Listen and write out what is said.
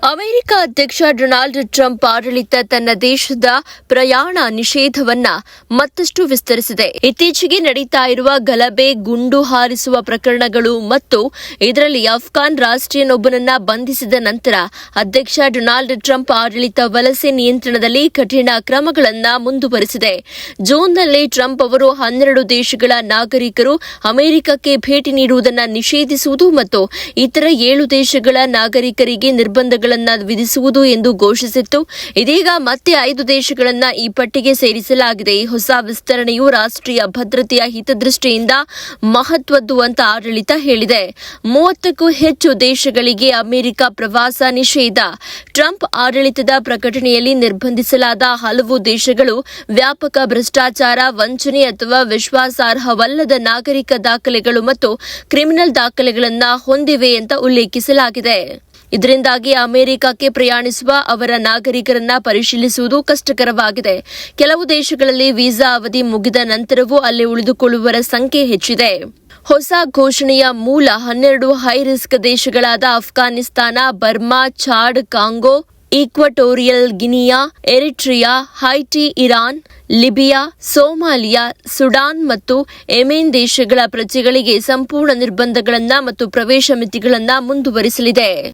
America ಅಧ್ಯಕ್ಷ Donald Trump ಆಡಳಿತ ತನ್ನ ದೇಶದ ಪ್ರಯಾಣ ನಿಷೇಧವನ್ನ ಮತ್ತಷ್ಟು ವಿಸ್ತರಿಸಿದೆ. ಇತ್ತೀಚೆಗೆ ನಡೀತಾ ಇರುವ ಗಲಭೆ, ಗುಂಡು ಹಾರಿಸುವ ಪ್ರಕರಣಗಳು ಮತ್ತು ಇದರಲ್ಲಿ ಅಫ್ಘಾನ್ ರಾಷ್ಟ್ರೀಯನೊಬ್ಬನನ್ನ ಬಂಧಿಸಿದ ನಂತರ ಅಧ್ಯಕ್ಷ ಡೊನಾಲ್ಡ್ ಟ್ರಂಪ್ ಆಡಳಿತ ವಲಸೆ ನಿಯಂತ್ರಣದಲ್ಲಿ ಕಠಿಣ ಕ್ರಮಗಳನ್ನು ಮುಂದುವರೆಸಿದೆ. ಜೂನ್ನಲ್ಲಿ ಟ್ರಂಪ್ ಅವರು 12 ದೇಶಗಳ ನಾಗರಿಕರು ಅಮೆರಿಕಕ್ಕೆ ಭೇಟಿ ನೀಡುವುದನ್ನು ನಿಷೇಧಿಸುವುದು ಮತ್ತು ಇತರ 7 ದೇಶಗಳ ನಾಗರಿಕರಿಗೆ ನಿರ್ಬಂಧಗಳನ್ನು ವಿಧಿಸುವುದು ಎಂದು ಘೋಷಿಸಿತ್ತು. ಇದೀಗ ಮತ್ತೆ 5 ದೇಶಗಳನ್ನ ಈ ಪಟ್ಟಿಗೆ ಸೇರಿಸಲಾಗಿದೆ. ಈ ಹೊಸ ವಿಸ್ತರಣೆಯು ರಾಷ್ಟ್ರೀಯ ಭದ್ರತೆಯ ಹಿತದೃಷ್ಟಿಯಿಂದ ಮಹತ್ವದ್ದು ಅಂತ ಆಡಳಿತ ಹೇಳಿದೆ. 30ಕ್ಕೂ ಹೆಚ್ಚು ದೇಶಗಳಿಗೆ ಅಮೆರಿಕ ಪ್ರವಾಸ ನಿಷೇಧ. ಟ್ರಂಪ್ ಆಡಳಿತದ ಪ್ರಕಟಣೆಯಲ್ಲಿ ನಿರ್ಬಂಧಿಸಲಾದ ಹಲವು ದೇಶಗಳು ವ್ಯಾಪಕ ಭ್ರಷ್ಟಾಚಾರ, ವಂಚನೆ ಅಥವಾ ವಿಶ್ವಾಸಾರ್ಹವಲ್ಲದ ನಾಗರಿಕ ದಾಖಲೆಗಳು ಮತ್ತು ಕ್ರಿಮಿನಲ್ ದಾಖಲೆಗಳನ್ನು ಹೊಂದಿವೆ ಅಂತ ಉಲ್ಲೇಖಿಸಲಾಗಿದೆ. ಇದರಿಂದಾಗಿ ಅಮೆರಿಕಕ್ಕೆ ಪ್ರಯಾಣಿಸುವ ಅವರ ನಾಗರಿಕರನ್ನ ಪರಿಶೀಲಿಸುವುದು ಕಷ್ಟಕರವಾಗಿದೆ. ಕೆಲವು ದೇಶಗಳಲ್ಲಿ ವೀಸಾ ಅವಧಿ ಮುಗಿದ ನಂತರವೂ ಅಲ್ಲಿ ಉಳಿದುಕೊಳ್ಳುವವರ ಸಂಖ್ಯೆ ಹೆಚ್ಚಿದೆ. ಹೊಸ ಘೋಷಣೆಯ ಮೂಲ 12 ಹೈ ರಿಸ್ಕ್ ದೇಶಗಳಾದ Afghanistan, Burma, Chad, Congo, Equatorial Guinea, Eritrea, Haiti, Iran, Libya, Somalia, Sudan ಮತ್ತು ಯೆಮೆನ್ ದೇಶಗಳ ಪ್ರಜೆಗಳಿಗೆ ಸಂಪೂರ್ಣ ನಿರ್ಬಂಧಗಳನ್ನು ಮತ್ತು ಪ್ರವೇಶ ಮಿತಿಗಳನ್ನು ಮುಂದುವರಿಸಲಿದೆ.